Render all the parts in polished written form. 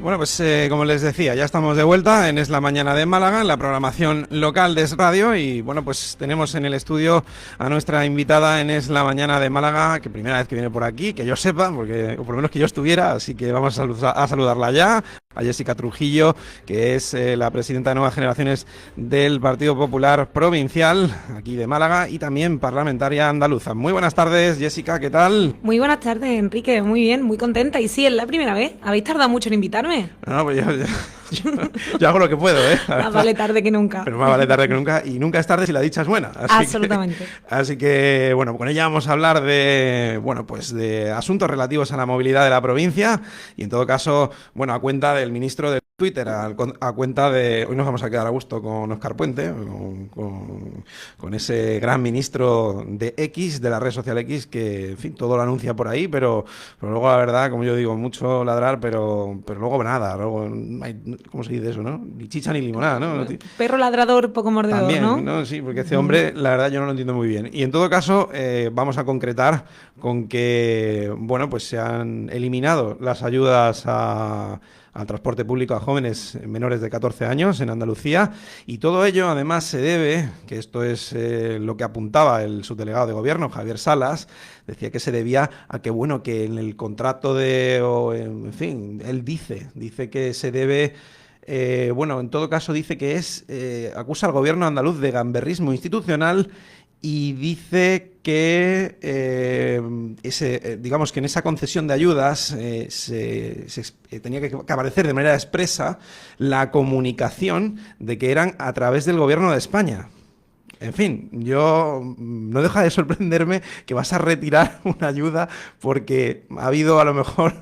Bueno, pues como les decía, ya estamos de vuelta en Es la Mañana de Málaga, en la programación local de Es Radio, y bueno, pues tenemos en el estudio a nuestra invitada en Es la Mañana de Málaga, que primera vez que viene por aquí, que yo sepa, porque o por lo menos que yo estuviera, así que vamos a saludarla ya, a Jessica Trujillo, que es la presidenta de Nuevas Generaciones del Partido Popular Provincial, aquí de Málaga, y también parlamentaria andaluza. Muy buenas tardes, Jessica, ¿qué tal? Muy buenas tardes, Enrique, muy bien, muy contenta. Y sí, es la primera vez. ¿Habéis tardado mucho en invitarme? No, pues yo hago lo que puedo, ¿eh? Más vale tarde que nunca. Pero más vale tarde que nunca, y nunca es tarde si la dicha es buena. Absolutamente. Así que, bueno, con ella vamos a hablar de, bueno, pues de asuntos relativos a la movilidad de la provincia, y en todo caso, bueno, a cuenta del ministro de Twitter, a cuenta de... Hoy nos vamos a quedar a gusto con Óscar Puente, con ese gran ministro de X, de la red social X, que, en fin, todo lo anuncia por ahí, pero luego, la verdad, como yo digo, mucho ladrar, pero luego nada, luego no hay, ¿cómo se dice eso, no? Ni chicha ni limonada, ¿no? Perro ladrador, poco mordedor, También, ¿no? Sí, porque este hombre, la verdad, yo no lo entiendo muy bien. Y en todo caso, vamos a concretar con que, bueno, pues se han eliminado las ayudas al transporte público a jóvenes menores de 14 años en Andalucía, y todo ello además se debe, que esto es lo que apuntaba el subdelegado de gobierno, Javier Salas, decía que se debía a que, bueno, que en el contrato en fin, él dice que se debe... bueno, en todo caso dice que acusa al gobierno andaluz de gamberrismo institucional, y dice que digamos que en esa concesión de ayudas tenía que aparecer de manera expresa la comunicación de que eran a través del gobierno de España. En fin, yo no deja de sorprenderme que vas a retirar una ayuda porque ha habido, a lo mejor,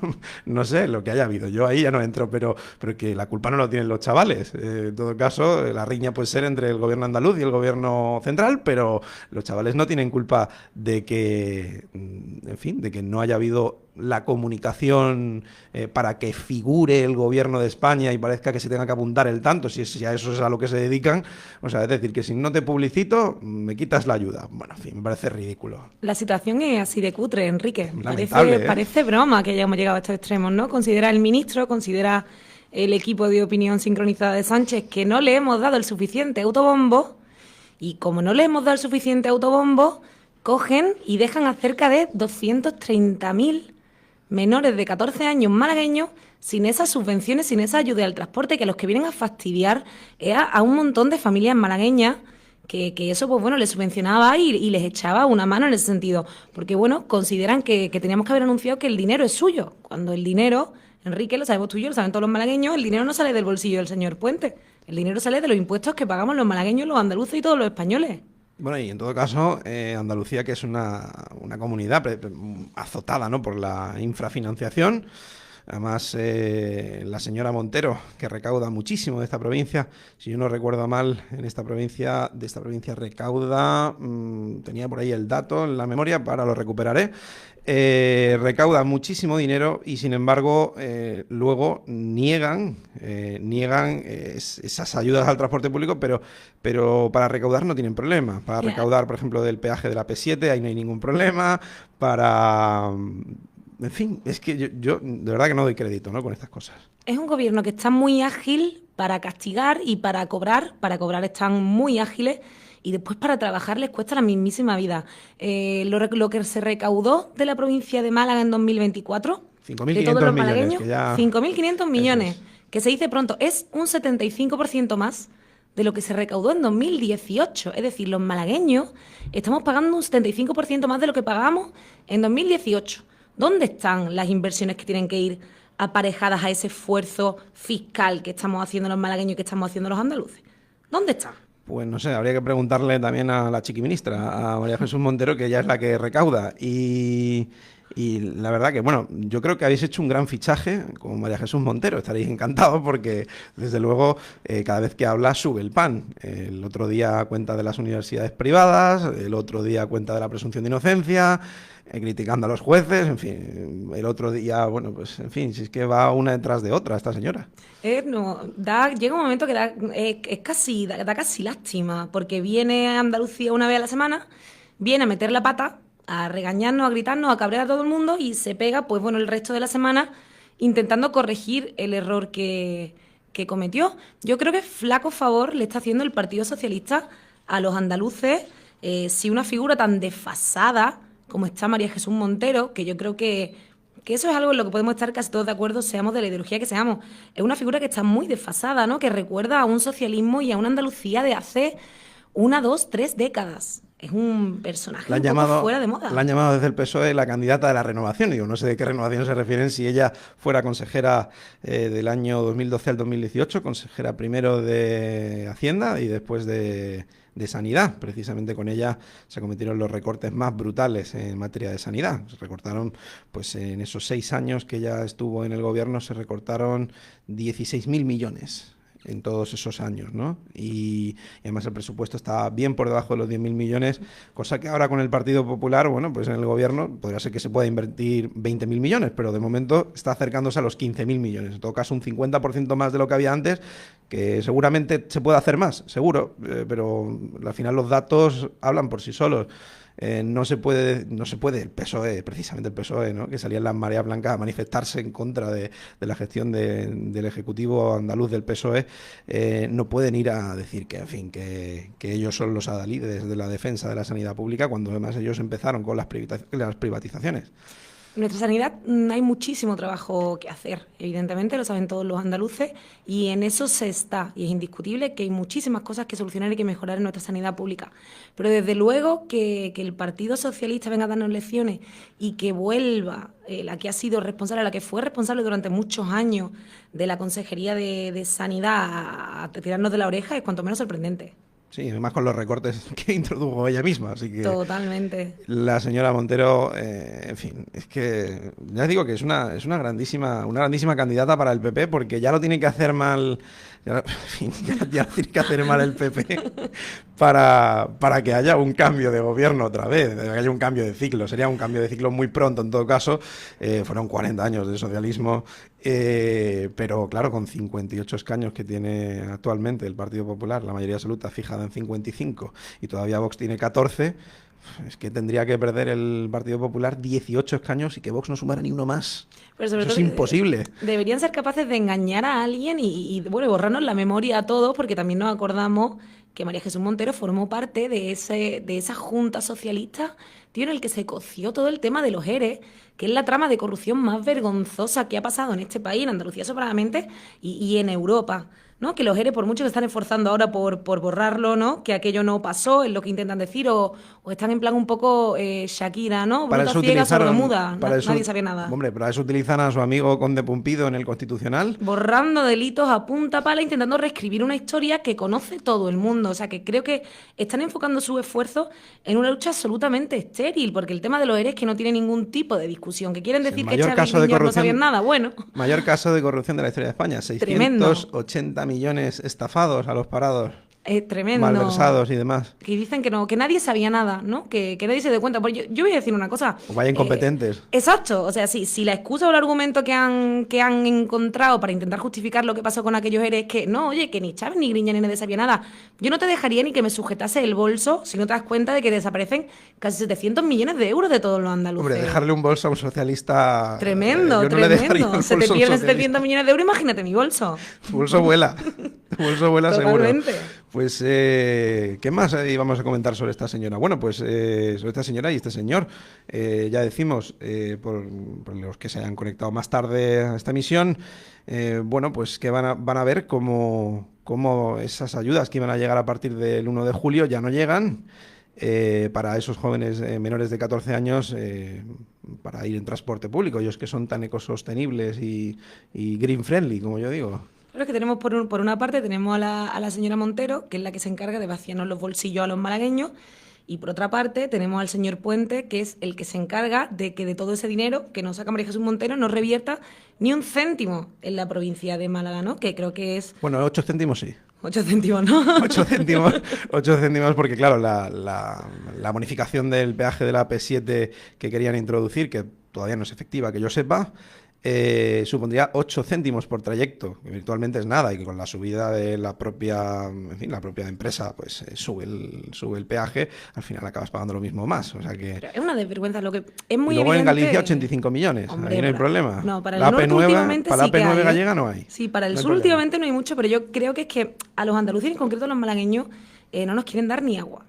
no sé, lo que haya habido. Yo ahí ya no entro, pero que la culpa no lo tienen los chavales. En todo caso, la riña puede ser entre el gobierno andaluz y el gobierno central, pero los chavales no tienen culpa de que, en fin, de que no haya habido la comunicación para que figure el gobierno de España y parezca que se tenga que apuntar el tanto, si a eso es a lo que se dedican. O sea, es decir, que si no te publicito, me quitas la ayuda. Bueno, en fin, me parece ridículo. La situación es así de cutre, Enrique. Lamentable, Parece broma que hayamos llegado a estos extremos, ¿no? Considera el ministro, considera el equipo de opinión sincronizada de Sánchez que no le hemos dado el suficiente autobombo, y como no le hemos dado el suficiente autobombo, cogen y dejan a cerca de 230.000 menores de 14 años malagueños sin esas subvenciones, sin esa ayuda al transporte, que los que vienen a fastidiar es a un montón de familias malagueñas que eso, pues bueno, les subvencionaba y les echaba una mano en ese sentido. Porque, bueno, consideran que teníamos que haber anunciado que el dinero es suyo, cuando el dinero, Enrique, lo sabemos tú y yo, lo saben todos los malagueños, el dinero no sale del bolsillo del señor Puente, el dinero sale de los impuestos que pagamos los malagueños, los andaluces y todos los españoles. Bueno, y en todo caso, Andalucía, que es una comunidad azotada, ¿no?, por la infrafinanciación. Además, la señora Montero, que recauda muchísimo de esta provincia, si yo no recuerdo mal, de esta provincia recauda, tenía por ahí el dato en la memoria, ahora lo recuperaré, recauda muchísimo dinero, y sin embargo luego niegan esas ayudas al transporte público, pero para recaudar no tienen problema. Para recaudar, por ejemplo, del peaje de la P7, ahí no hay ningún problema. En fin, es que yo de verdad que no doy crédito, ¿no?, con estas cosas. Es un gobierno que está muy ágil para castigar y para cobrar están muy ágiles, y después para trabajar les cuesta la mismísima vida. Lo que se recaudó de la provincia de Málaga en 2024, de todos los malagueños, 5.500 millones, que se dice pronto, es un 75% más de lo que se recaudó en 2018. Es decir, los malagueños estamos pagando un 75% más de lo que pagamos en 2018. ¿Dónde están las inversiones que tienen que ir aparejadas a ese esfuerzo fiscal que estamos haciendo los malagueños y que estamos haciendo los andaluces? ¿Dónde están? Pues no sé, habría que preguntarle también a la chiquiministra, a María Jesús Montero, que ella es la que recauda. Y la verdad que, bueno, yo creo que habéis hecho un gran fichaje con María Jesús Montero. Estaréis encantados porque, desde luego, cada vez que habla sube el pan. El otro día cuenta de las universidades privadas, el otro día cuenta de la presunción de inocencia, criticando a los jueces, en fin. El otro día, bueno, pues, en fin, si es que va una detrás de otra esta señora. Llega un momento que da casi lástima, porque viene a Andalucía una vez a la semana, viene a meter la pata, a regañarnos, a gritarnos, a cabrear a todo el mundo, y se pega, pues bueno, el resto de la semana intentando corregir el error que cometió. Yo creo que flaco favor le está haciendo el Partido Socialista a los andaluces si una figura tan desfasada como está María Jesús Montero, que yo creo que eso es algo en lo que podemos estar casi todos de acuerdo, seamos de la ideología que seamos. Es una figura que está muy desfasada, ¿no? Que recuerda a un socialismo y a una Andalucía de hace 1, 2, 3 décadas. Es un personaje un poco fuera de moda. La han llamado desde el PSOE la candidata de la renovación. Digo, no sé de qué renovación se refieren, si ella fuera consejera del año 2012 al 2018, consejera primero de Hacienda y después de Sanidad. Precisamente con ella se cometieron los recortes más brutales en materia de sanidad. Se recortaron, pues en esos 6 años que ella estuvo en el gobierno, se recortaron 16.000 millones en todos esos años, ¿no? Y además el presupuesto estaba bien por debajo de los 10.000 millones, cosa que ahora con el Partido Popular, bueno, pues en el gobierno podría ser que se pueda invertir 20.000 millones, pero de momento está acercándose a los 15.000 millones. En todo caso, un 50% más de lo que había antes, que seguramente se puede hacer más, seguro, pero al final los datos hablan por sí solos. No se puede el PSOE, precisamente el PSOE, ¿no? Que salían las mareas blancas a manifestarse en contra de la gestión del Ejecutivo andaluz del PSOE, no pueden ir a decir que, en fin, que ellos son los adalides de la defensa de la sanidad pública, cuando además ellos empezaron con las privatizaciones. En nuestra sanidad hay muchísimo trabajo que hacer, evidentemente, lo saben todos los andaluces, y en eso se está, y es indiscutible que hay muchísimas cosas que solucionar y que mejorar en nuestra sanidad pública. Pero desde luego que el Partido Socialista venga a darnos lecciones y que vuelva la que ha sido responsable, la que fue responsable durante muchos años de la Consejería de Sanidad a tirarnos de la oreja, es cuanto menos sorprendente. Sí, además con los recortes que introdujo ella misma, así que... Totalmente. La señora Montero, en fin, es que ya digo que es una grandísima candidata para el PP, porque ya lo tiene que hacer mal, ya tiene que hacer mal el PP para que haya un cambio de gobierno otra vez, que haya un cambio de ciclo. Sería un cambio de ciclo muy pronto en todo caso, fueron 40 años de socialismo, pero claro, con 58 escaños que tiene actualmente el Partido Popular, la mayoría absoluta fijada en 55 y todavía Vox tiene 14, es que tendría que perder el Partido Popular 18 escaños y que Vox no sumara ni uno más. Pero sobre Eso todo es imposible. Deberían ser capaces de engañar a alguien y bueno, borrarnos la memoria a todos, porque también nos acordamos que María Jesús Montero formó parte de esa junta socialista, tío, en el que se coció todo el tema de los ERE, que es la trama de corrupción más vergonzosa que ha pasado en este país, en Andalucía sobradamente, y en Europa, ¿no? Que los ERE, por mucho que están esforzando ahora por borrarlo, ¿no? Que aquello no pasó, es lo que intentan decir, o están en plan un poco Shakira, ¿no? Bruta, ciega, sordomuda, nadie sabía nada. Hombre, para eso utilizan a su amigo Conde Pumpido en el Constitucional. Borrando delitos a punta pala, intentando reescribir una historia que conoce todo el mundo. O sea, que creo que están enfocando sus esfuerzos en una lucha absolutamente estéril, porque el tema de los ERE es que no tiene ningún tipo de discusión. Que quieren decir que Chávez y Niños no sabían nada, bueno. Mayor caso de corrupción de la historia de España, 680 millones estafados a los parados. Es tremendo. Malversados y demás. Que dicen que no, que nadie sabía nada, ¿no? Que nadie se dio cuenta. Pues yo voy a decir una cosa. O vaya incompetentes. Exacto. O sea, si la excusa o el argumento que han encontrado para intentar justificar lo que pasó con aquellos ERE es que no, oye, que ni Chávez ni Griñán ni nadie sabía nada. Yo no te dejaría ni que me sujetase el bolso si no te das cuenta de que desaparecen casi 700 millones de euros de todos los andaluces. Hombre, dejarle un bolso a un socialista... Tremendo, tremendo. Se te pierden 700 millones de euros, imagínate mi bolso. Tu bolso vuela. Tu bolso vuela Totalmente. Seguro. Pues, ¿qué más íbamos a comentar sobre esta señora? Bueno, pues sobre esta señora y este señor. Ya decimos, por los que se hayan conectado más tarde a esta emisión, bueno, pues que van a ver cómo esas ayudas que iban a llegar a partir del 1 de julio ya no llegan. Para esos jóvenes menores de 14 años para ir en transporte público, ellos que son tan ecosostenibles y green friendly, como yo digo. Claro, es que tenemos por una parte tenemos a la señora Montero, que es la que se encarga de vaciarnos los bolsillos a los malagueños, y por otra parte tenemos al señor Puente, que es el que se encarga de que de todo ese dinero que nos saca María Jesús Montero no revierta ni un céntimo en la provincia de Málaga, ¿no? Que creo que es... Bueno, 8 céntimos sí. 8 céntimos, ¿no? 8 céntimos porque, claro, la bonificación del peaje de la AP7 que querían introducir, que todavía no es efectiva, que yo sepa, supondría 8 céntimos por trayecto, que virtualmente es nada, y que con la subida de la propia, en fin, la propia empresa, pues sube el peaje, al final acabas pagando lo mismo más. O sea que... Pero es una desvergüenza, lo que es Y muy luego en evidente. Galicia 85 millones, Hombre, ahí no hay problema. no, para el La norte AP9, últimamente para sí la que AP9 hay, ¿eh? gallega no hay. Sí, para el No hay sur problema. últimamente no hay mucho, pero yo creo que es que a los andaluces, en concreto a los malagueños, no nos quieren dar ni agua.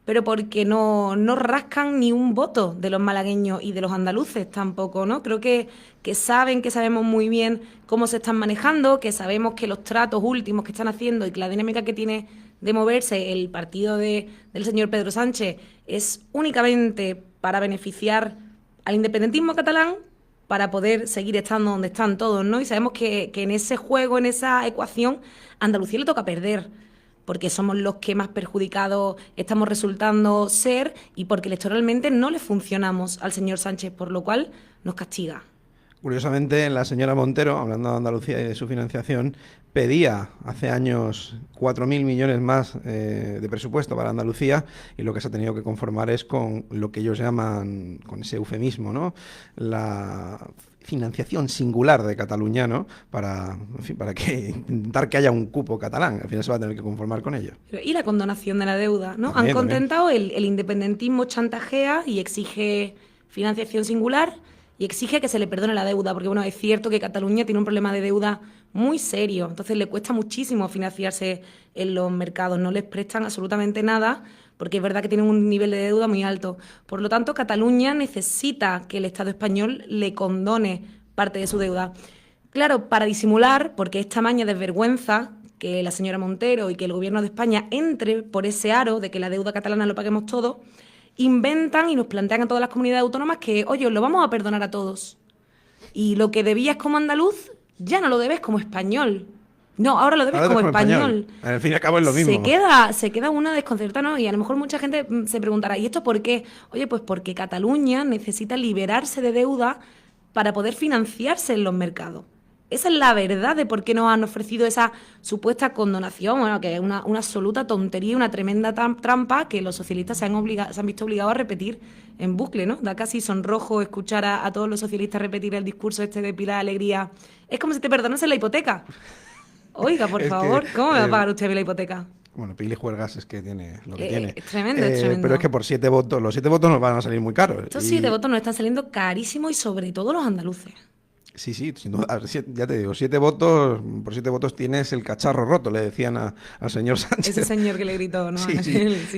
Pero porque no rascan ni un voto de los malagueños y de los andaluces tampoco, ¿no? Creo que saben, que sabemos muy bien cómo se están manejando, que sabemos que los tratos últimos que están haciendo y que la dinámica que tiene de moverse el partido del señor Pedro Sánchez es únicamente para beneficiar al independentismo catalán, para poder seguir estando donde están todos, ¿no? Y sabemos que en ese juego, en esa ecuación, a Andalucía le toca perder, porque somos los que más perjudicados estamos resultando ser y porque electoralmente no le funcionamos al señor Sánchez, por lo cual nos castiga. Curiosamente, la señora Montero, hablando de Andalucía y de su financiación, pedía hace años 4.000 millones más de presupuesto para Andalucía, y lo que se ha tenido que conformar es con lo que ellos llaman, con ese eufemismo, ¿no?, la financiación singular de Cataluña, ¿no?, para, en fin, para que intentar que haya un cupo catalán. Al final se va a tener que conformar con ello. Y la condonación de la deuda, ¿no? También, Han contentado, el independentismo chantajea y exige financiación singular y exige que se le perdone la deuda, porque bueno, es cierto que Cataluña tiene un problema de deuda muy serio, entonces le cuesta muchísimo financiarse en los mercados, no les prestan absolutamente nada, porque es verdad que tienen un nivel de deuda muy alto. Por lo tanto, Cataluña necesita que el Estado español le condone parte de su deuda. Claro, para disimular, porque es tamaña desvergüenza que la señora Montero y que el gobierno de España entre por ese aro de que la deuda catalana lo paguemos todos, inventan y nos plantean a todas las comunidades autónomas que, oye, os lo vamos a perdonar a todos. Y lo que debías como andaluz, ya no lo debes como español. No, ahora lo debes Ahora como como español. Al fin y al cabo es lo mismo. Se queda una desconcertada, ¿no? Y a lo mejor mucha gente se preguntará, ¿y esto por qué? Oye, pues porque Cataluña necesita liberarse de deuda para poder financiarse en los mercados. Esa es la verdad de por qué nos han ofrecido esa supuesta condonación, bueno, que es una absoluta tontería, una tremenda trampa que los socialistas se han visto obligados a repetir en bucle, ¿no? Da casi sonrojo escuchar a todos los socialistas repetir el discurso este de Pilar Alegría. Es como si te perdonasen la hipoteca. Oiga, por favor, ¿cómo me va a pagar usted la hipoteca? Bueno, Pili Juergas es que tiene lo que tiene. Es tremendo, es tremendo. Pero es que por 7 votos, los 7 votos nos van a salir muy caros. Estos 7 votos nos están saliendo carísimos y sobre todo los andaluces. Sí, sin duda. Ya te digo, 7 votos, por 7 votos tienes el cacharro roto, le decían al señor Sánchez. Ese señor que le gritó, ¿no? Sí,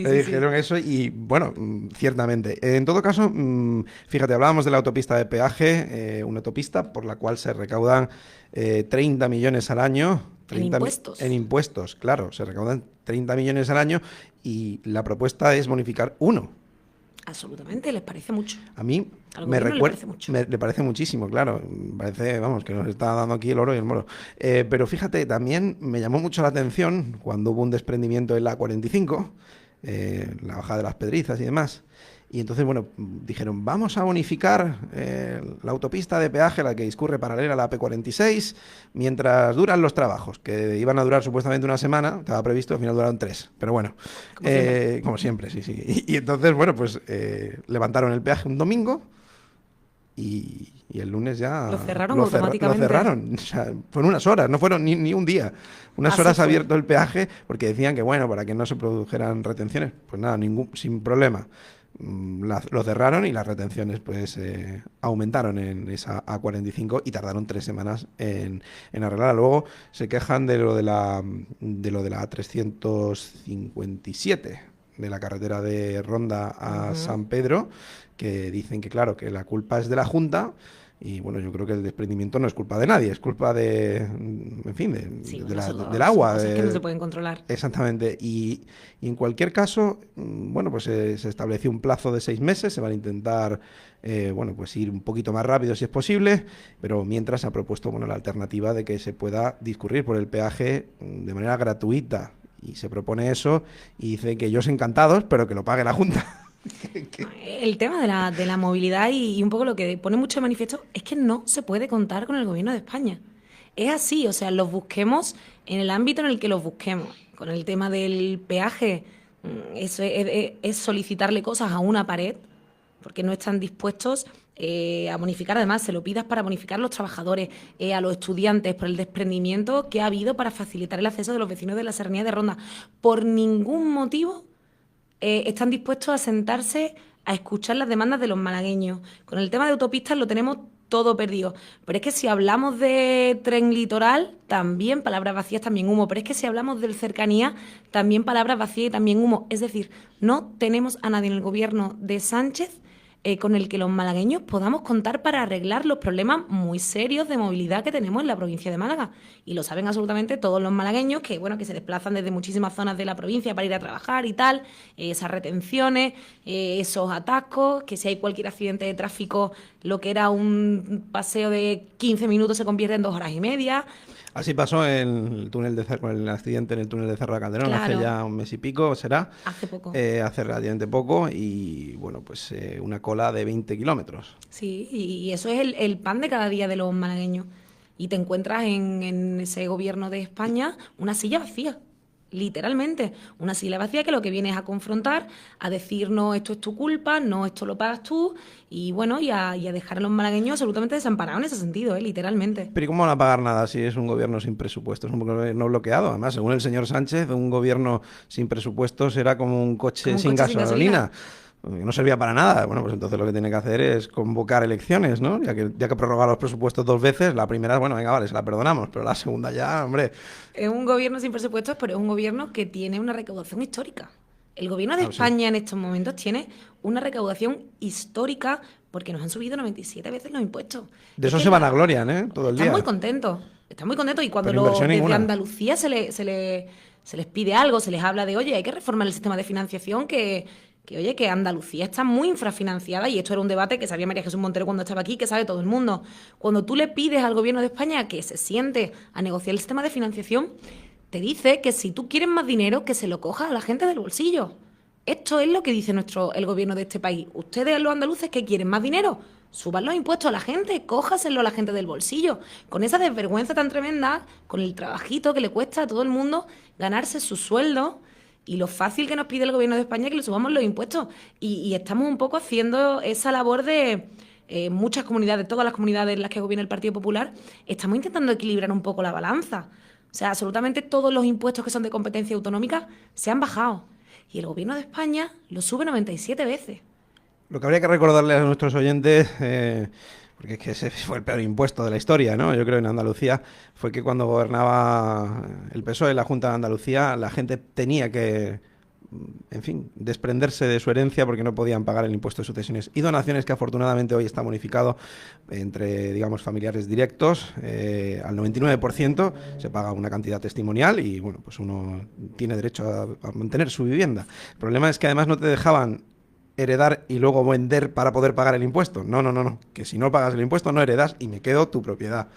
le dijeron eso y, bueno, ciertamente. En todo caso, fíjate, hablábamos de la autopista de peaje, una autopista por la cual se recaudan 30 millones al año. En impuestos. En impuestos, claro, se recaudan 30 millones al año y la propuesta es bonificar 1. Absolutamente, les parece mucho. A mí le parece muchísimo, claro. Parece, vamos, que nos está dando aquí el oro y el moro. Pero fíjate, también me llamó mucho la atención cuando hubo un desprendimiento en la A45, la bajada de las Pedrizas y demás. Y entonces, bueno, dijeron, vamos a bonificar la autopista de peaje, la que discurre paralela a la AP46, mientras duran los trabajos, que iban a durar supuestamente una semana, estaba previsto, al final duraron 3. Pero bueno, como siempre, sí. Y entonces, bueno, pues levantaron el peaje un domingo y el lunes ya... Lo cerraron automáticamente. Lo cerraron, o sea, fueron unas horas, no fueron ni un día. Unas horas abierto el peaje porque decían que, bueno, para que no se produjeran retenciones, pues nada, sin problema. Lo cerraron y las retenciones pues aumentaron en esa A45 y tardaron 3 semanas en arreglarla. Luego se quejan de lo de la A357, de la carretera de Ronda a San Pedro, que dicen que claro, que la culpa es de la Junta. Y bueno, yo creo que el desprendimiento no es culpa de nadie, es culpa del agua. Cosas que no se pueden controlar. Exactamente. Y en cualquier caso, bueno, pues se estableció un plazo de 6 meses, se van a intentar, bueno, pues ir un poquito más rápido si es posible, pero mientras se ha propuesto, bueno, la alternativa de que se pueda discurrir por el peaje de manera gratuita. Y se propone eso y dice que ellos encantados, pero que lo pague la Junta. El tema de la movilidad y un poco lo que pone mucho de manifiesto es que no se puede contar con el gobierno de España. Es así, o sea, los busquemos en el ámbito en el que los busquemos. Con el tema del peaje, eso es solicitarle cosas a una pared, porque no están dispuestos a bonificar, además se lo pidas para bonificar a los trabajadores, a los estudiantes, por el desprendimiento que ha habido para facilitar el acceso de los vecinos de la Serranía de Ronda. Por ningún motivo están dispuestos a sentarse a escuchar las demandas de los malagueños. Con el tema de autopistas lo tenemos todo perdido. Pero es que si hablamos de tren litoral, también palabras vacías, también humo. Pero es que si hablamos del cercanía, también palabras vacías y también humo. Es decir, no tenemos a nadie en el gobierno de Sánchez con el que los malagueños podamos contar para arreglar los problemas muy serios de movilidad que tenemos en la provincia de Málaga. Y lo saben absolutamente todos los malagueños que, bueno, que se desplazan desde muchísimas zonas de la provincia para ir a trabajar y tal, esas retenciones, esos atascos, que si hay cualquier accidente de tráfico, lo que era un paseo de 15 minutos se convierte en 2 horas y media. Así pasó en el túnel de con el accidente en el túnel de Cerro de Calderón, Claro. hace ya un mes y pico, será. Hace poco. Hace relativamente poco y, bueno, pues una cola de 20 kilómetros. Sí, y eso es el pan de cada día de los malagueños. Y te encuentras en ese gobierno de España una silla vacía, literalmente. Una silla vacía que lo que viene es a confrontar, a decir no, esto es tu culpa, no, esto lo pagas tú, y bueno, y a dejar a los malagueños absolutamente desamparados en ese sentido, literalmente. Pero ¿y cómo van a pagar nada si es un gobierno sin presupuestos? Es un gobierno bloqueado. Además, según el señor Sánchez, un gobierno sin presupuestos era como un coche, Como un sin coche sin gasolina. No servía para nada. Bueno, pues entonces lo que tiene que hacer es convocar elecciones, ¿no? Ya que prorrogar los presupuestos 2 veces, la primera, bueno, venga, vale, se la perdonamos, pero la segunda ya, hombre. Es un gobierno sin presupuestos, pero es un gobierno que tiene una recaudación histórica. El gobierno de sí. España en estos momentos tiene una recaudación histórica porque nos han subido 97 veces los impuestos. De Es eso que se vanaglorian, ¿eh? Todo el están día. muy contentos. Están muy contentos y cuando Pero inversión desde ninguna. Andalucía se les pide algo, se les habla de, oye, hay que reformar el sistema de financiación oye, que Andalucía está muy infrafinanciada y esto era un debate que sabía María Jesús Montero cuando estaba aquí, que sabe todo el mundo. Cuando tú le pides al gobierno de España que se siente a negociar el sistema de financiación, te dice que si tú quieres más dinero, que se lo coja a la gente del bolsillo. Esto es lo que dice el gobierno de este país. Ustedes, los andaluces, ¿qué quieren? ¿Más dinero? Suban los impuestos a la gente, cójaselo a la gente del bolsillo. Con esa desvergüenza tan tremenda, con el trabajito que le cuesta a todo el mundo ganarse su sueldo y lo fácil que nos pide el gobierno de España que le subamos los impuestos. Y estamos un poco haciendo esa labor de muchas comunidades, todas las comunidades en las que gobierna el Partido Popular, estamos intentando equilibrar un poco la balanza. O sea, absolutamente todos los impuestos que son de competencia autonómica se han bajado. Y el gobierno de España lo sube 97 veces. Lo que habría que recordarle a nuestros oyentes, porque es que ese fue el peor impuesto de la historia, ¿no? Yo creo en Andalucía, fue que cuando gobernaba el PSOE, la Junta de Andalucía, la gente tenía que, en fin, desprenderse de su herencia porque no podían pagar el impuesto de sucesiones y donaciones, que afortunadamente hoy está bonificado entre, digamos, familiares directos. Al 99% se paga una cantidad testimonial y, bueno, pues uno tiene derecho a mantener su vivienda. El problema es que además no te dejaban heredar y luego vender para poder pagar el impuesto. No. Que si no pagas el impuesto no heredas y me quedo tu propiedad.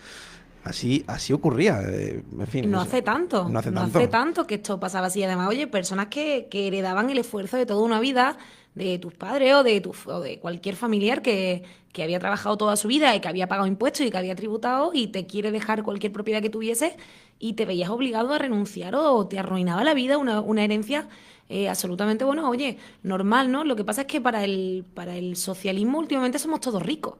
Así ocurría. En fin, No hace tanto. No hace No tanto. hace tanto que esto pasaba así. Además, oye, personas que heredaban el esfuerzo de toda una vida de tus padres o de cualquier familiar que había trabajado toda su vida y que había pagado impuestos y que había tributado y te quiere dejar cualquier propiedad que tuviese y te veías obligado a renunciar o te arruinaba la vida una herencia absolutamente, bueno, oye, normal, ¿no? Lo que pasa es que para el socialismo últimamente somos todos ricos.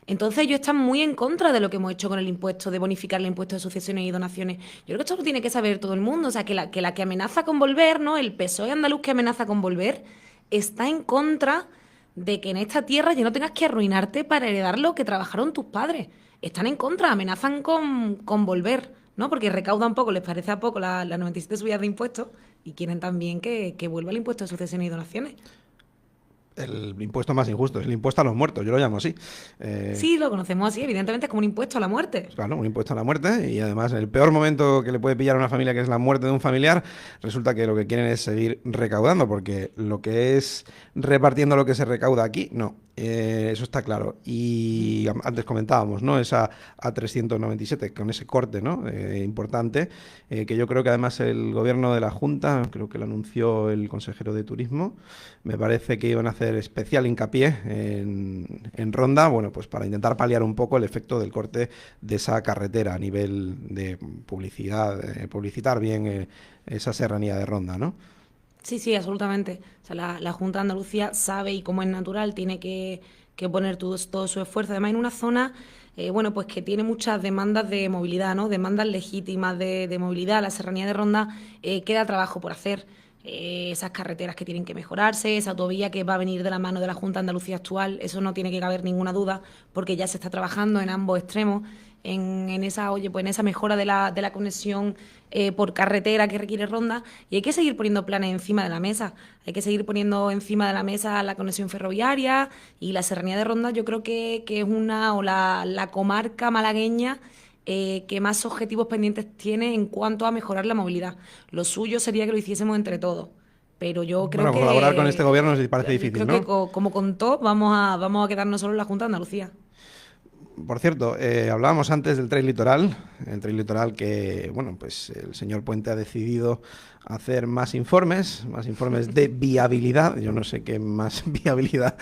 Entonces ellos están muy en contra de lo que hemos hecho con el impuesto, de bonificar el impuesto de sucesiones y donaciones. Yo creo que esto lo tiene que saber todo el mundo. O sea, que la que amenaza con volver, ¿no? El PSOE andaluz que amenaza con volver, está en contra de que en esta tierra ya no tengas que arruinarte para heredar lo que trabajaron tus padres. Están en contra, amenazan con volver, ¿no? Porque recaudan poco, les parece a poco las 97 subidas de impuestos y quieren también que vuelva el impuesto de sucesiones y donaciones. El impuesto más injusto, es el impuesto a los muertos, yo lo llamo así. Sí, lo conocemos así, evidentemente es como un impuesto a la muerte. Claro, un impuesto a la muerte y además el peor momento que le puede pillar a una familia, que es la muerte de un familiar, resulta que lo que quieren es seguir recaudando, porque lo que es repartiendo lo que se recauda aquí, no. Eso está claro. Y antes comentábamos, ¿no? Esa A397, con ese corte, ¿no? Importante, que yo creo que además el gobierno de la Junta, creo que lo anunció el consejero de Turismo, me parece que iban a hacer especial hincapié en Ronda, bueno, pues para intentar paliar un poco el efecto del corte de esa carretera a nivel de publicidad, publicitar bien esa serranía de Ronda, ¿no? Sí, absolutamente. O sea, la Junta de Andalucía sabe y como es natural tiene que que poner todo su esfuerzo, además en una zona bueno, pues que tiene muchas demandas de movilidad, ¿no? Demandas legítimas de movilidad. La Serranía de Ronda queda trabajo por hacer. Esas carreteras que tienen que mejorarse, esa autovía que va a venir de la mano de la Junta de Andalucía actual, eso no tiene que caber ninguna duda, porque ya se está trabajando en ambos extremos, en esa, oye, pues en esa mejora de la conexión por carretera que requiere Ronda, y hay que seguir poniendo planes encima de la mesa, hay que seguir poniendo encima de la mesa la conexión ferroviaria, y la Serranía de Ronda yo creo que es una, o la comarca malagueña que más objetivos pendientes tiene en cuanto a mejorar la movilidad. Lo suyo sería que lo hiciésemos entre todos. Pero yo creo que... colaborar con este gobierno nos parece difícil, creo ¿no? que como contó, vamos a quedarnos solo en la Junta de Andalucía. Por cierto, hablábamos antes del tren litoral, el tren litoral que, bueno, pues el señor Puente ha decidido hacer más informes de viabilidad. Yo no sé qué más viabilidad,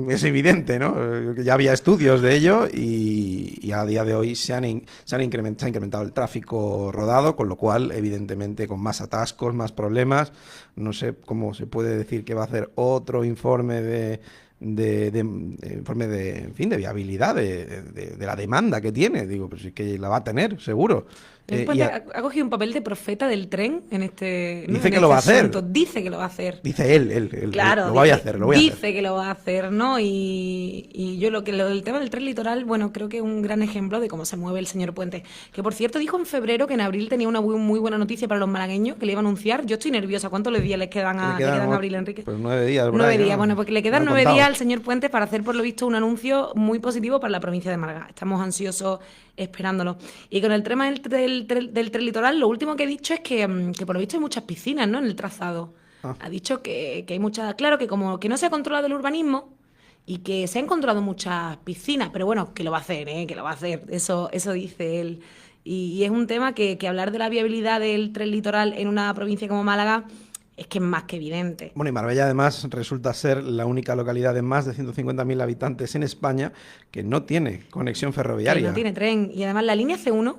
es evidente, ¿no? Ya había estudios de ello y a día de hoy se ha incrementado el tráfico rodado, con lo cual, evidentemente, con más atascos, más problemas. No sé cómo se puede decir que va a hacer otro informe informe en fin, de viabilidad de la demanda que tiene. Digo, pues sí que la va a tener, seguro. Ha cogido un papel de profeta del tren en este... Dice que lo va a hacer. Dice que lo va a hacer. Dice él Claro, lo voy a hacer, lo voy a hacer. Dice que lo va a hacer, ¿no? Y yo lo del tema del tren litoral, bueno, creo que es un gran ejemplo de cómo se mueve el señor Puente. Que, por cierto, dijo en febrero que en abril tenía una muy buena noticia para los malagueños, que le iba a anunciar. Yo estoy nerviosa. ¿Cuántos días le quedan a Abril, Enrique? Pues 9 días. 9 días, bueno, porque le quedan 9 días al señor Puente para hacer, por lo visto, un anuncio muy positivo para la provincia de Málaga. Estamos ansiosos esperándolo. Y con el tema del tren litoral, lo último que he dicho es que por lo visto hay muchas piscinas, ¿no?, en el trazado. Ha dicho que hay muchas... Claro, que como que no se ha controlado el urbanismo y que se han controlado muchas piscinas, pero bueno, que lo va a hacer, que lo va a hacer. Eso dice él. Y es un tema que hablar de la viabilidad del tren litoral en una provincia como Málaga es que es más que evidente. Bueno, y Marbella además resulta ser la única localidad de más de 150.000 habitantes en España que no tiene conexión ferroviaria. Que no tiene tren. Y además la línea C1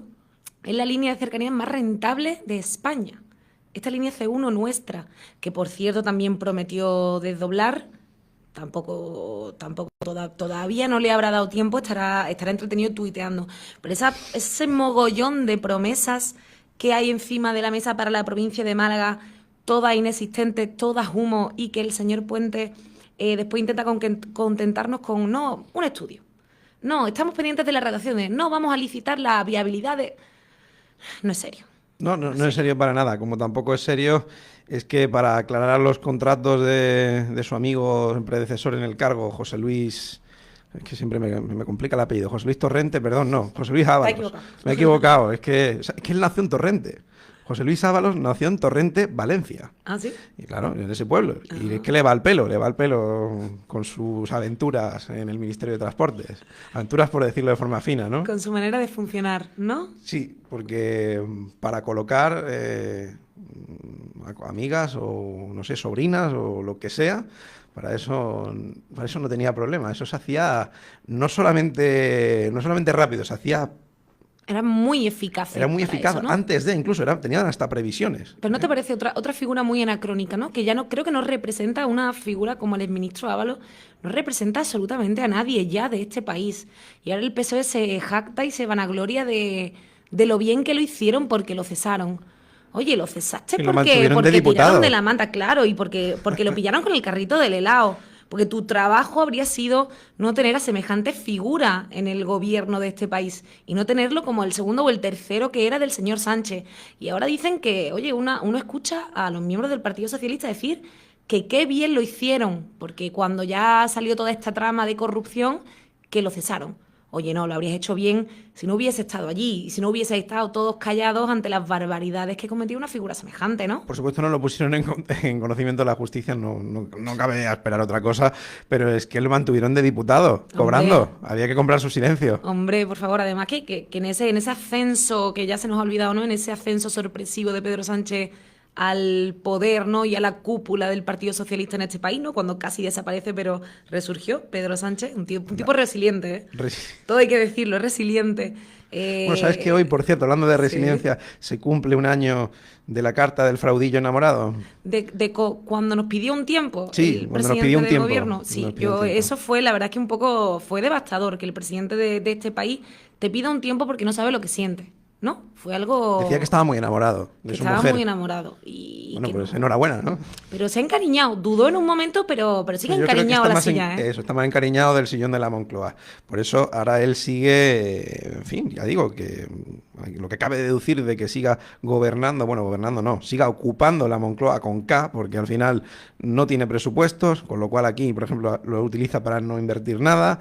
es la línea de cercanías más rentable de España. Esta línea C1 nuestra, que por cierto también prometió desdoblar, tampoco todavía no le habrá dado tiempo, estará entretenido tuiteando. Pero ese mogollón de promesas que hay encima de la mesa para la provincia de Málaga, todas inexistentes, todas humo, y que el señor Puente después intenta contentarnos con, no, un estudio. No, estamos pendientes de las redacciones. No, vamos a licitar la viabilidad de... No es serio. No es serio para nada. Como tampoco es serio, es que para aclarar los contratos de su amigo predecesor en el cargo, José Luis... Es que siempre me complica el apellido. José Luis Torrente, perdón, no. José Luis Ábalos. Me he equivocado. Es que él nació en Torrente. José Luis Ábalos nació en Torrente, Valencia. ¿Ah, sí? Y claro, en ese pueblo. Y es que le va el pelo con sus aventuras en el Ministerio de Transportes. Aventuras, por decirlo de forma fina, ¿no? Con su manera de funcionar, ¿no? Sí, porque para colocar amigas o, no sé, sobrinas o lo que sea, para eso no tenía problema. Eso se hacía no solamente rápido, se hacía... Era muy eficaz. Era muy eficaz, eso, ¿no? Antes de, incluso, tenían hasta previsiones. Pero ¿no te parece otra figura muy anacrónica, ¿no? Que ya no creo que no representa una figura como el exministro Ábalos, no representa absolutamente a nadie ya de este país. Y ahora el PSOE se jacta y se vanagloria de lo bien que lo hicieron porque lo cesaron. Oye, lo cesaste porque tiraron de la manta, claro, y porque lo pillaron con el carrito del helado. Porque tu trabajo habría sido no tener a semejante figura en el gobierno de este país y no tenerlo como el segundo o el tercero que era del señor Sánchez. Y ahora dicen que, oye, uno escucha a los miembros del Partido Socialista decir que qué bien lo hicieron, porque cuando ya salió toda esta trama de corrupción, que lo cesaron. Oye, no, lo habrías hecho bien si no hubiese estado allí y si no hubiese estado todos callados ante las barbaridades que cometía una figura semejante, ¿no? Por supuesto no lo pusieron en conocimiento de la justicia, no cabe esperar otra cosa, pero es que lo mantuvieron de diputado, cobrando. Hombre, había que comprar su silencio. Hombre, por favor, además que en ese ascenso, que ya se nos ha olvidado, ¿no? En ese ascenso sorpresivo de Pedro Sánchez al poder, ¿no? Y a la cúpula del Partido Socialista en este país, ¿no? Cuando casi desaparece, pero resurgió tipo un tipo resiliente, ¿eh? Todo hay que decirlo, es resiliente. Bueno, ¿sabes que hoy, por cierto, hablando de resiliencia, se cumple un año de la carta del fraudillo enamorado? Cuando nos pidió un tiempo Sí, el cuando nos presidente pidió un del tiempo. gobierno, sí, eso fue, la verdad es que un poco fue devastador, que el presidente de este país te pida un tiempo porque no sabe lo que siente, ¿no? Fue algo... Decía que estaba muy enamorado de su mujer. Estaba muy enamorado. Y bueno, pues no. Enhorabuena, ¿no? Pero se ha encariñado. Dudó en un momento, pero sigue encariñado a la silla, ¿eh? Eso, está más encariñado del sillón de la Moncloa. Por eso ahora él sigue, en fin, ya digo, que lo que cabe deducir de que siga gobernando, bueno, gobernando no, siga ocupando la Moncloa con K, porque al final no tiene presupuestos, con lo cual aquí, por ejemplo, lo utiliza para no invertir nada.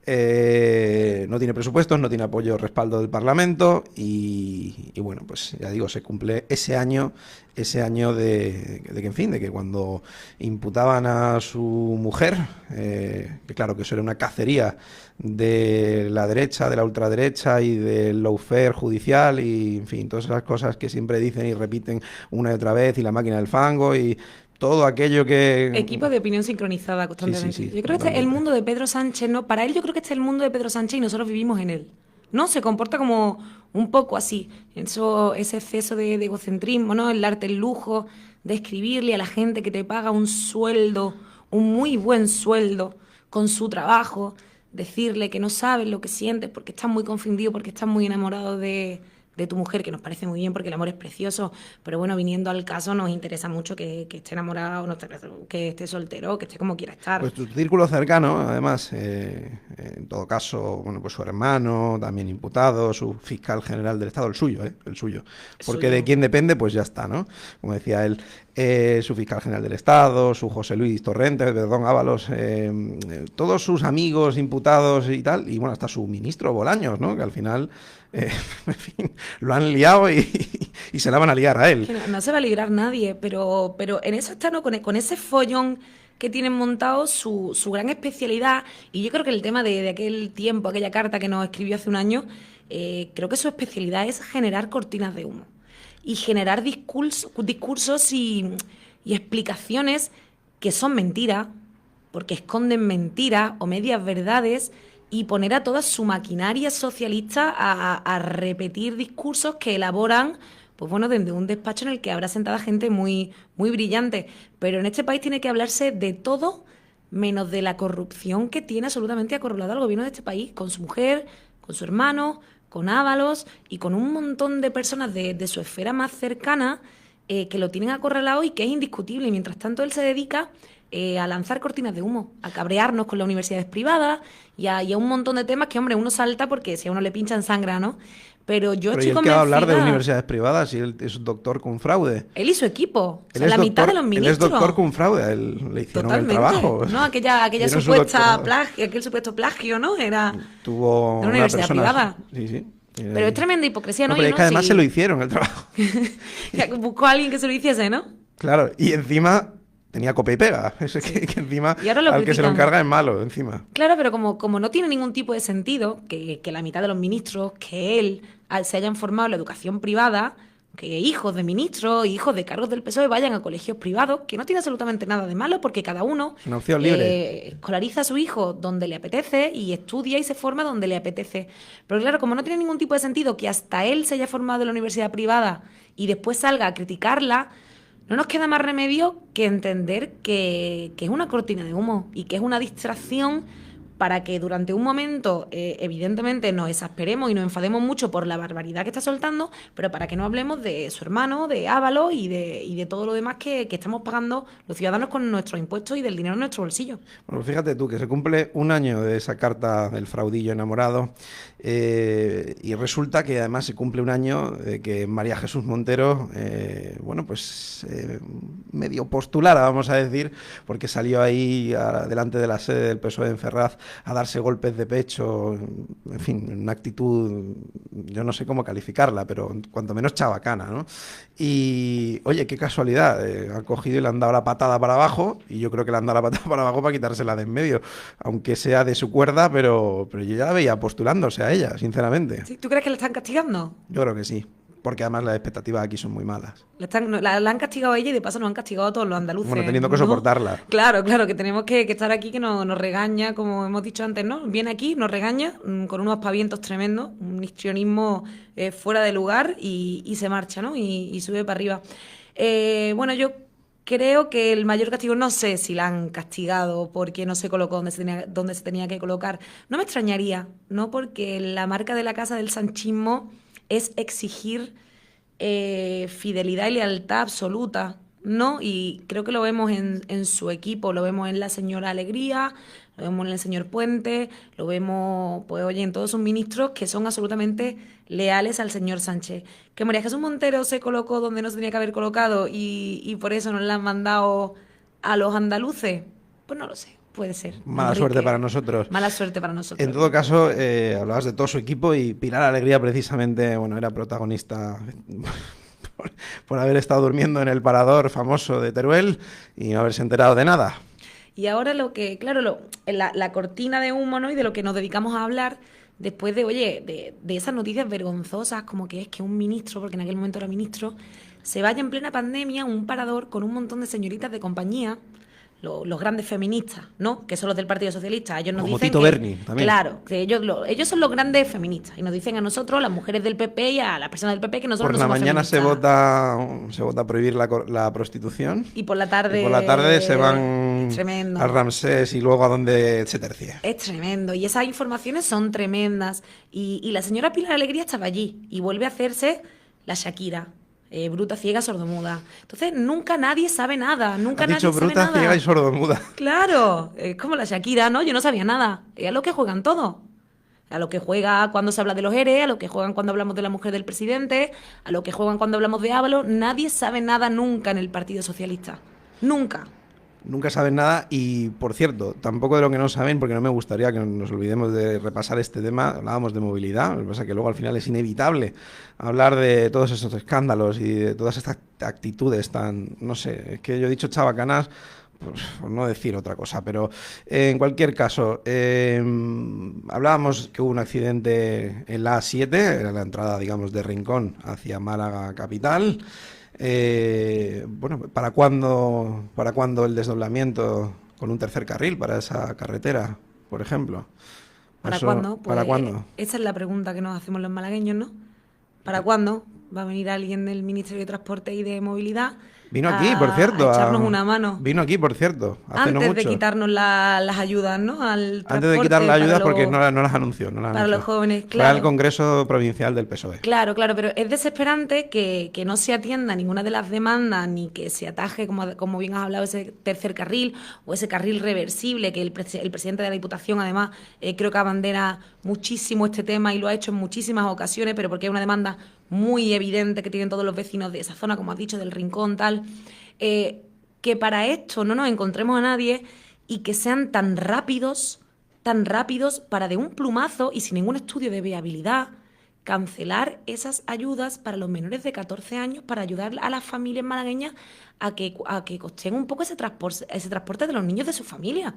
No tiene presupuestos, no tiene apoyo o respaldo del Parlamento y bueno, pues ya digo, se cumple ese año de que, en fin, de que cuando imputaban a su mujer, que claro que eso era una cacería de la derecha, de la ultraderecha y del lawfare judicial y, en fin, todas esas cosas que siempre dicen y repiten una y otra vez y la máquina del fango y... todo aquello que... Equipo de opinión sincronizada constantemente. Sí, yo creo que este es el mundo de Pedro Sánchez, ¿no? Para él yo creo que este es el mundo de Pedro Sánchez y nosotros vivimos en él. ¿No? Se comporta como un poco así. Ese exceso de egocentrismo, ¿no? El darte el lujo de escribirle a la gente que te paga un sueldo, un muy buen sueldo, con su trabajo, decirle que no sabes lo que sientes porque estás muy confundido, porque estás muy enamorado de tu mujer, que nos parece muy bien porque el amor es precioso, pero bueno, viniendo al caso nos interesa mucho que esté enamorado, que esté soltero, que esté como quiera estar. Pues tu círculo cercano, además, en todo caso, bueno, pues su hermano, también imputado, su fiscal general del Estado, el suyo, porque de quién depende, pues ya está, ¿no? Como decía él, su fiscal general del Estado, su José Luis Torrente, perdón, Ábalos, todos sus amigos imputados y tal, y bueno, hasta su ministro Bolaños, ¿no? Que al final... en fin, lo han liado y se la van a liar a él. No se va a librar nadie, pero en eso está, ¿no? Con ese follón que tienen montado, su gran especialidad, y yo creo que el tema de aquel tiempo, aquella carta que nos escribió hace un año, creo que su especialidad es generar cortinas de humo y generar discursos y explicaciones que son mentiras, porque esconden mentiras o medias verdades, y poner a toda su maquinaria socialista a repetir discursos que elaboran, pues bueno, desde un despacho en el que habrá sentada gente muy, muy brillante. Pero en este país tiene que hablarse de todo menos de la corrupción que tiene absolutamente acorralado al gobierno de este país, con su mujer, con su hermano, con Ábalos y con un montón de personas de su esfera más cercana que lo tienen acorralado y que es indiscutible. Y mientras tanto él se dedica... a lanzar cortinas de humo, a cabrearnos con las universidades privadas y a un montón de temas que, hombre, uno salta porque si a uno le pinchan sangra, ¿no? Pero yo estoy convencida... ¿Qué va a hablar de universidades privadas si él es doctor con fraude? Él y su equipo, la mitad de los ministros. Él es doctor con fraude, a él le hicieron el trabajo. ¿No? Aquella supuesta plagio, aquel supuesto plagio, ¿no? Tuvo de una universidad privada. Sí. Pero es tremenda hipocresía, ¿no? Pero es que además se lo hicieron el trabajo. Buscó a alguien que se lo hiciese, ¿no? Claro, y encima... tenía copia y pega, eso que encima al que se lo encarga es malo, encima. Claro, pero como no tiene ningún tipo de sentido que la mitad de los ministros, que él, se hayan formado en la educación privada, que hijos de ministros, hijos de cargos del PSOE vayan a colegios privados, que no tiene absolutamente nada de malo, porque cada uno es una opción libre. Escolariza a su hijo donde le apetece y estudia y se forma donde le apetece. Pero claro, como no tiene ningún tipo de sentido que hasta él se haya formado en la universidad privada y después salga a criticarla, no nos queda más remedio que entender que es una cortina de humo y que es una distracción para que durante un momento, evidentemente, nos exasperemos y nos enfademos mucho por la barbaridad que está soltando, pero para que no hablemos de su hermano, de Ábalos y de todo lo demás que estamos pagando los ciudadanos con nuestros impuestos y del dinero en nuestro bolsillo. Bueno, fíjate tú, que se cumple un año de esa carta del fraudillo enamorado y resulta que además se cumple un año de que María Jesús Montero, medio postulara, vamos a decir, porque salió ahí delante de la sede del PSOE en Ferraz a darse golpes de pecho, en fin, una actitud, yo no sé cómo calificarla, pero cuanto menos chabacana, ¿no? Y, oye, qué casualidad, ha cogido y le han dado la patada para abajo, y yo creo que le han dado la patada para abajo para quitársela de en medio, aunque sea de su cuerda, pero yo ya la veía postulándose a ella, sinceramente. ¿Sí? ¿Tú crees que la están castigando? Yo creo que sí. porque además las expectativas aquí son muy malas. La han castigado a ella y de paso nos han castigado a todos los andaluces. Bueno, teniendo que ¿no? soportarla. Claro, que tenemos que estar aquí, que nos regaña, como hemos dicho antes, ¿no? Viene aquí, nos regaña con unos aspavientos tremendos, un histrionismo fuera de lugar y se marcha, ¿no? Y sube para arriba. Bueno, yo creo que el mayor castigo, no sé si la han castigado porque no se colocó donde se tenía que colocar. No me extrañaría, ¿no? Porque la marca de la casa del sanchismo es exigir fidelidad y lealtad absoluta, ¿no? Y creo que lo vemos en su equipo, lo vemos en la señora Alegría, lo vemos en el señor Puente, lo vemos, pues oye, en todos sus ministros que son absolutamente leales al señor Sánchez. Que María Jesús Montero se colocó donde no se tenía que haber colocado y por eso nos la han mandado a los andaluces, pues no lo sé. Puede ser. Mala Enrique, suerte para nosotros. Mala suerte para nosotros. En todo caso, hablabas de todo su equipo y Pilar Alegría precisamente, bueno, era protagonista por haber estado durmiendo en el parador famoso de Teruel y no haberse enterado de nada. Y ahora lo que, claro, la cortina de humo, ¿no? Y de lo que nos dedicamos a hablar después de, oye, de esas noticias vergonzosas, como que es que un ministro, porque en aquel momento era ministro, se vaya en plena pandemia a un parador con un montón de señoritas de compañía, los grandes feministas, ¿no? Que son los del Partido Socialista. Ellos nos como dicen Tito que, Berni, también. claro, que ellos son los grandes feministas y nos dicen a nosotros, las mujeres del PP y a las personas del PP, que nosotros por no la somos mañana feministas. se vota prohibir la prostitución Y por la tarde... y por la tarde se van tremendo. al Ramsés y luego a donde se tercie. Es tremendo y esas informaciones son tremendas y la señora Pilar Alegría estaba allí y vuelve a hacerse la Shakira. Bruta, ciega, sordomuda. Entonces, nunca nadie sabe nada. Nunca Has nadie dicho sabe bruta, nada. ciega y sordomuda. Claro, es como la Shakira, ¿no? Yo no sabía nada. Es a lo que juegan todos. A lo que juega cuando se habla de los ERE, a lo que juegan cuando hablamos de la mujer del presidente, a lo que juegan cuando hablamos de Ábalos. Nadie sabe nada nunca en el Partido Socialista. Nunca. Nunca saben nada y, por cierto, tampoco de lo que no saben, porque no me gustaría que nos olvidemos de repasar este tema. Hablábamos de movilidad, lo que pasa es que luego al final es inevitable hablar de todos esos escándalos y de todas estas actitudes tan, no sé, es que yo he dicho chabacanas, pues, por no decir otra cosa, pero en cualquier caso, hablábamos que hubo un accidente en la A7, era la entrada, digamos, de Rincón hacia Málaga capital. Bueno, ¿para cuándo el desdoblamiento con un tercer carril para esa carretera, por ejemplo? ¿Para cuándo? Pues, ¿para cuándo? Esa es la pregunta que nos hacemos los malagueños, ¿no? ¿Para cuándo va a venir alguien del Ministerio de Transporte y de Movilidad? Vino aquí, por cierto. A echarnos una mano. Vino aquí, por cierto, hace no mucho. Antes de quitarnos las ayudas, ¿no? Al Antes de quitar las ayudas porque no las anunció. Para los jóvenes, Fue claro. al Congreso Provincial del PSOE. Claro, pero es desesperante que no se atienda ninguna de las demandas ni que se ataje, como bien has hablado, ese tercer carril o ese carril reversible que el presidente de la Diputación, además, creo que abandera muchísimo este tema y lo ha hecho en muchísimas ocasiones, pero porque hay una demanda muy evidente que tienen todos los vecinos de esa zona, como has dicho, del Rincón, tal, que para esto no nos encontremos a nadie y que sean tan rápidos para de un plumazo y sin ningún estudio de viabilidad cancelar esas ayudas para los menores de 14 años para ayudar a las familias malagueñas a que costeen un poco ese transporte de los niños de su familia.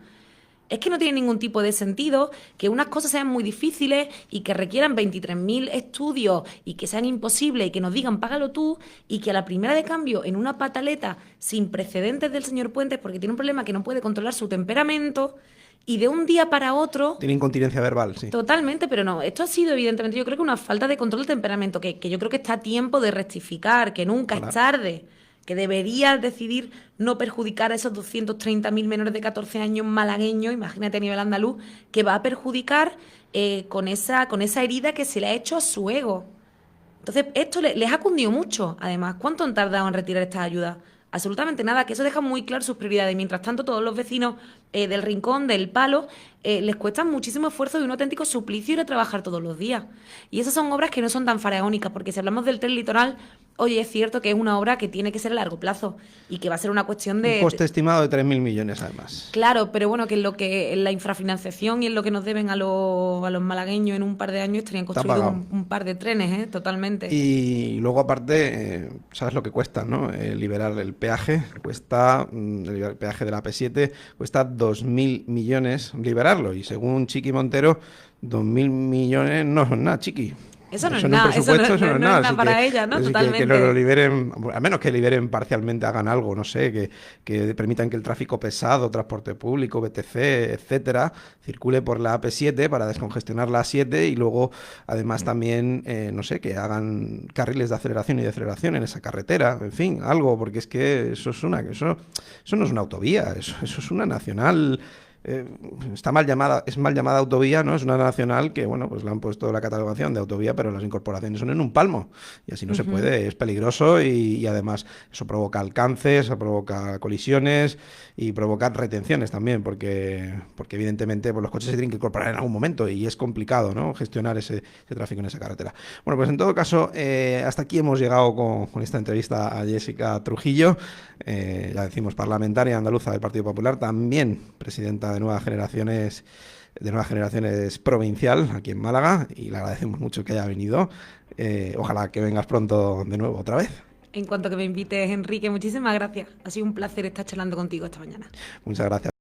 Es que no tiene ningún tipo de sentido que unas cosas sean muy difíciles y que requieran 23.000 estudios y que sean imposibles y que nos digan págalo tú y que a la primera de cambio en una pataleta sin precedentes del señor Puentes porque tiene un problema que no puede controlar su temperamento y de un día para otro... Tiene incontinencia verbal, sí. Totalmente, pero no. Esto ha sido evidentemente, yo creo que una falta de control del temperamento que yo creo que está a tiempo de rectificar, que nunca es tarde. Que debería decidir no perjudicar a esos 230.000 menores de 14 años malagueños, imagínate a nivel andaluz, que va a perjudicar con esa herida que se le ha hecho a su ego. Entonces, esto les ha cundido mucho, además. ¿Cuánto han tardado en retirar estas ayudas? Absolutamente nada, que eso deja muy claro sus prioridades. Mientras tanto, todos los vecinos del Rincón, del Palo, les cuesta muchísimo esfuerzo y un auténtico suplicio ir a trabajar todos los días. Y esas son obras que no son tan faraónicas, porque si hablamos del tren litoral, oye, es cierto que es una obra que tiene que ser a largo plazo y que va a ser una cuestión de... Un coste estimado de 3.000 millones, además. Claro, pero bueno, que en la infrafinanciación y en lo que nos deben a los malagueños en un par de años estarían construidos un par de trenes, totalmente. Y luego, aparte, ¿sabes lo que cuesta, no? Liberar el peaje. El peaje de la P7 cuesta 2.000 millones liberarlo. Y según Chiqui Montero, 2.000 millones no son nada, Chiqui. Eso no es en un nada, presupuesto eso no es nada. nada Así para ella, ¿no? así Totalmente. que lo liberen, a menos que liberen parcialmente, hagan algo, no sé, que permitan que el tráfico pesado, transporte público, BTC, etcétera, circule por la AP7 para descongestionar la A7 y luego, además, también, no sé, que hagan carriles de aceleración y deceleración en esa carretera, en fin, algo, porque es que eso no es una autovía, eso es una nacional. eh, Está mal llamada, es mal llamada autovía, ¿no? Es una nacional que, bueno, pues le han puesto la catalogación de autovía, pero las incorporaciones son en un palmo. Y así no se Ujú. puede, es peligroso y además eso provoca alcances, eso provoca colisiones y provoca retenciones también, porque evidentemente pues, los coches se tienen que incorporar en algún momento y es complicado, ¿no? Gestionar ese tráfico en esa carretera. Bueno, pues en todo caso, hasta aquí hemos llegado con esta entrevista a Jessica Trujillo, ya decimos parlamentaria andaluza del Partido Popular, también presidenta de Nuevas Generaciones provincial aquí en Málaga y le agradecemos mucho que haya venido. Ojalá que vengas pronto de nuevo otra vez. En cuanto que me invites, Enrique, muchísimas gracias. Ha sido un placer estar charlando contigo esta mañana. Muchas gracias.